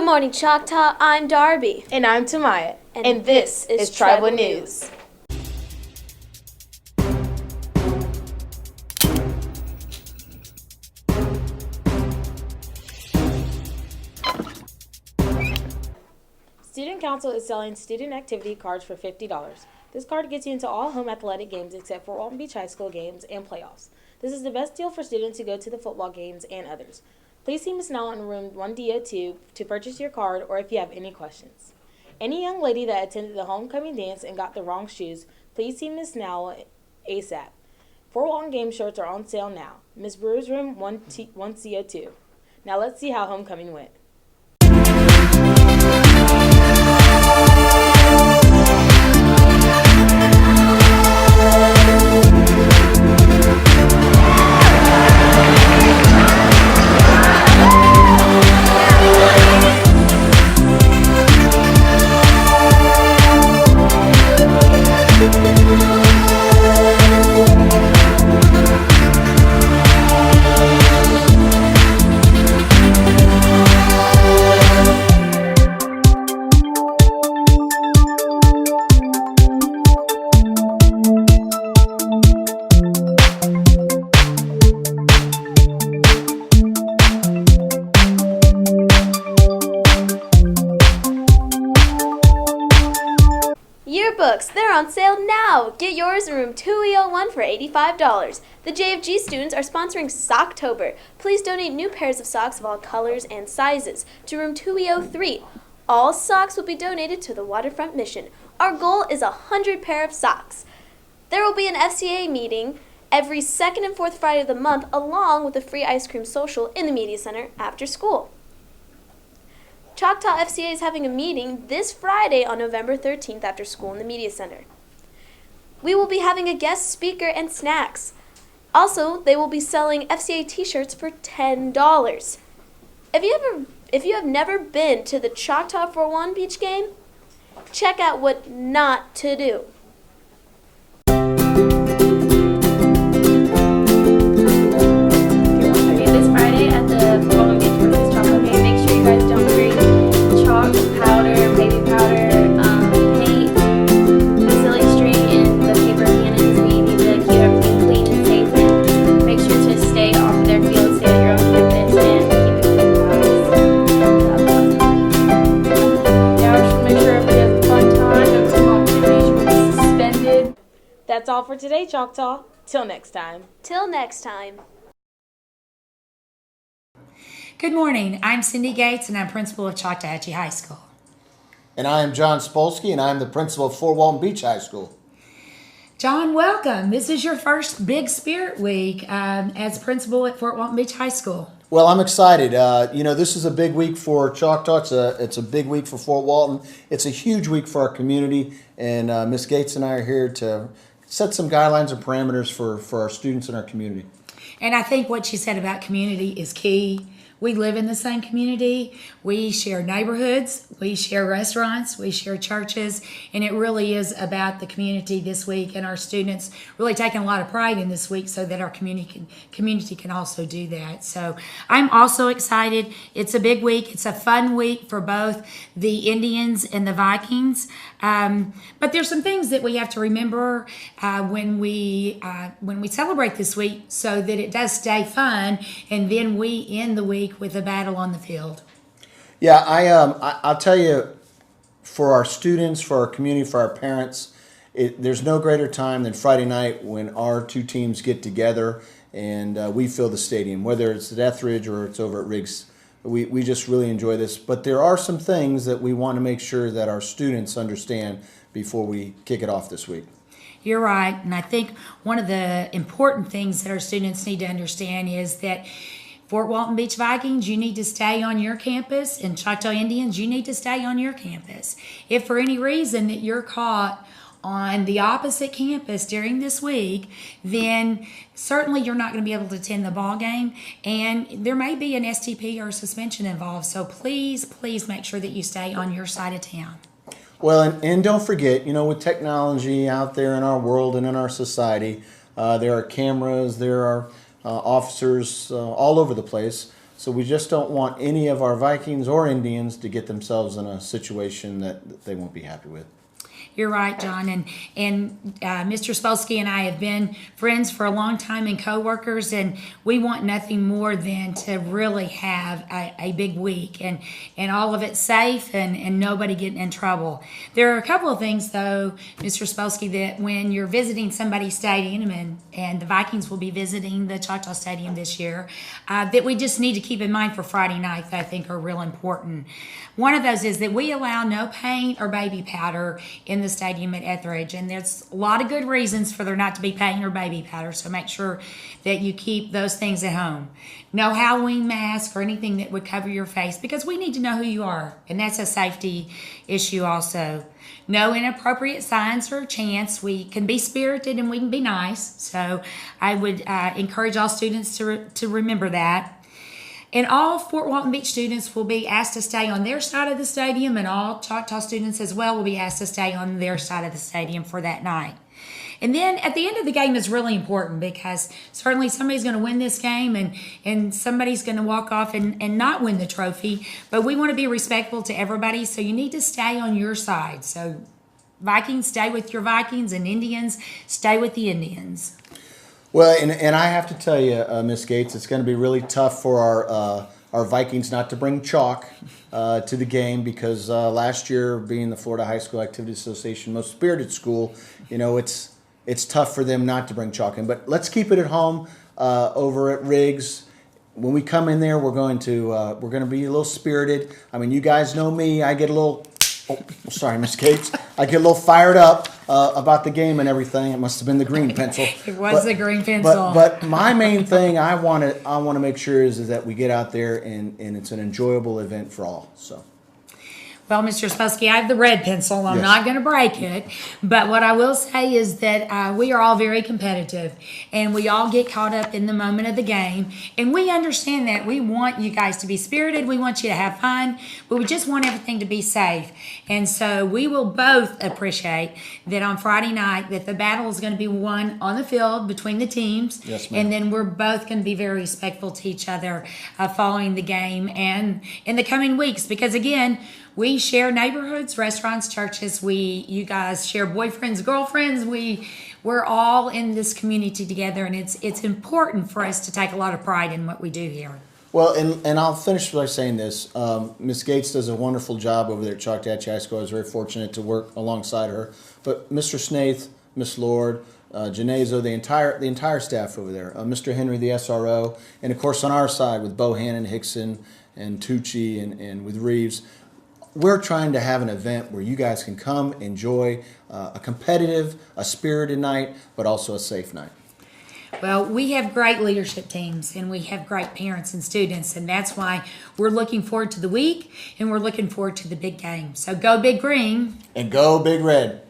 morning, Choctaw. I'm Darby. And I'm Tamaya. And this is Tribal News. Student Council is selling student activity cards for $50. This card gets you into all home athletic games except for Walton Beach High School games and playoffs. This is the best deal for students who go to the football games and others. Please see Ms. Nell in room 1D02 to purchase your card or if you have any questions. Any young lady that attended the homecoming dance and got the wrong shoes, please see Ms. Nell ASAP. 4 Walton game shirts are on sale now. Ms. Brewer's room 1CO2. Now let's see how homecoming went. Yearbooks, they're on sale now. Get yours in room 2E01 for $85. The JFG students are sponsoring Socktober. Please donate new pairs of socks of all colors and sizes to room 2E03. All socks will be donated to the Waterfront Mission. Our goal is 100 pair of socks. There will be an FCA meeting every second and fourth Friday of the month, along with a free ice cream social in the Media Center after school. Choctaw FCA is having a meeting this Friday on November 13th after school in the Media Center. We will be having a guest speaker and snacks. Also, they will be selling FCA t-shirts for $10. If you have never been to the Choctaw Fort Walton Beach game, check out what not to do. This Friday at the Fort Walton Beach versus Choctaw game, make sure you guys don't bring chalk, powder, baby powder, paint, silly string, and the paper cannons. We need to keep everything clean and safe, and make sure to stay off their field, stay at your own campus, and keep it clean. Yeah, just make sure everybody has a fun time. Don't some activities will be suspended. That's all for today, Choctaw. Till next time. Till next time. Good morning. I'm Cindy Gates, and I'm principal of Choctawhatchee High School. And I am John Spolsky, and I am the principal of Fort Walton Beach High School. John, welcome. This is your first Big Spirit Week as principal at Fort Walton Beach High School. Well, I'm excited. This is a big week for Choctaw. It's a big week for Fort Walton. It's a huge week for our community, and Ms. Gates and I are here to set some guidelines and parameters for our students in our community. And I think what she said about community is key. We live in the same community. We share neighborhoods. We share restaurants. We share churches. And it really is about the community this week, and our students really taking a lot of pride in this week so that our community can also do that. So I'm also excited. It's a big week. It's a fun week for both the Indians and the Vikings. But there's some things that we have to remember when we celebrate this week so that it does stay fun, and then we end the week with a battle on the field. Yeah, I'll tell you, for our students, for our community, for our parents, there's no greater time than Friday night when our two teams get together and we fill the stadium, whether it's at Etheridge or it's over at Riggs. We just really enjoy this. But there are some things that we want to make sure that our students understand before we kick it off this week. You're right. And I think one of the important things that our students need to understand is that Fort Walton Beach Vikings, you need to stay on your campus, and Choctaw Indians, you need to stay on your campus. If for any reason that you're caught on the opposite campus during this week, then certainly you're not going to be able to attend the ball game, and there may be an STP or suspension involved. So please make sure that you stay on your side of town. Well, and don't forget, with technology out there in our world and in our society, there are cameras, there are officers all over the place. So we just don't want any of our Vikings or Indians to get themselves in a situation that they won't be happy with. You're right, John. And Mr. Spolsky and I have been friends for a long time and co-workers, and we want nothing more than to really have a big week and all of it safe and nobody getting in trouble. There are a couple of things, though, Mr. Spolsky, that when you're visiting somebody's stadium, and the Vikings will be visiting the Choctaw Stadium this year, that we just need to keep in mind for Friday night that I think are real important. One of those is that we allow no paint or baby powder in the stadium at Etheridge, and there's a lot of good reasons for there not to be paint or baby powder, so make sure that you keep those things at home. No Halloween mask or anything that would cover your face, because we need to know who you are, and that's a safety issue also. No inappropriate signs or chants. We can be spirited and we can be nice, so I would encourage all students to remember that. And all Fort Walton Beach students will be asked to stay on their side of the stadium, and all Choctaw students as well will be asked to stay on their side of the stadium for that night. And then at the end of the game is really important, because certainly somebody's going to win this game and somebody's going to walk off and not win the trophy. But we want to be respectful to everybody, so you need to stay on your side. So Vikings, stay with your Vikings, and Indians, stay with the Indians. Well, and I have to tell you, Miss Gates, it's going to be really tough for our Vikings not to bring chalk to the game, because last year, being the Florida High School Activity Association most spirited school, it's tough for them not to bring chalk in. But let's keep it at home over at Riggs. When we come in there, we're going to be a little spirited. I mean, you guys know me. I get a little. Oh, sorry, Miss Gates. I get a little fired up about the game and everything. It must have been the green pencil. It was the green pencil. But my main thing I want to make sure is that we get out there and it's an enjoyable event for all. So. Well, Mr. Spusky, I have the red pencil. I'm not going to break it. But what I will say is that we are all very competitive, and we all get caught up in the moment of the game. And we understand that. We want you guys to be spirited. We want you to have fun. But we just want everything to be safe. And so we will both appreciate that on Friday night that the battle is going to be won on the field between the teams. Yes, ma'am. And then we're both going to be very respectful to each other following the game and in the coming weeks. Because, again, we share neighborhoods, restaurants, churches. You guys share boyfriends, girlfriends. We're all in this community together, and it's important for us to take a lot of pride in what we do here. Well, and I'll finish by saying this. Ms. Gates does a wonderful job over there at Choctaw High School. I was very fortunate to work alongside her. But Mr. Snaith, Miss Lord, Genezo, the entire staff over there, Mr. Henry, the SRO, and of course on our side with Bohannon, Hickson, and Tucci, and with Reeves. We're trying to have an event where you guys can come, enjoy a competitive, a spirited night, but also a safe night. Well, we have great leadership teams, and we have great parents and students, and that's why we're looking forward to the week, and we're looking forward to the big game. So go Big Green. And go Big Red.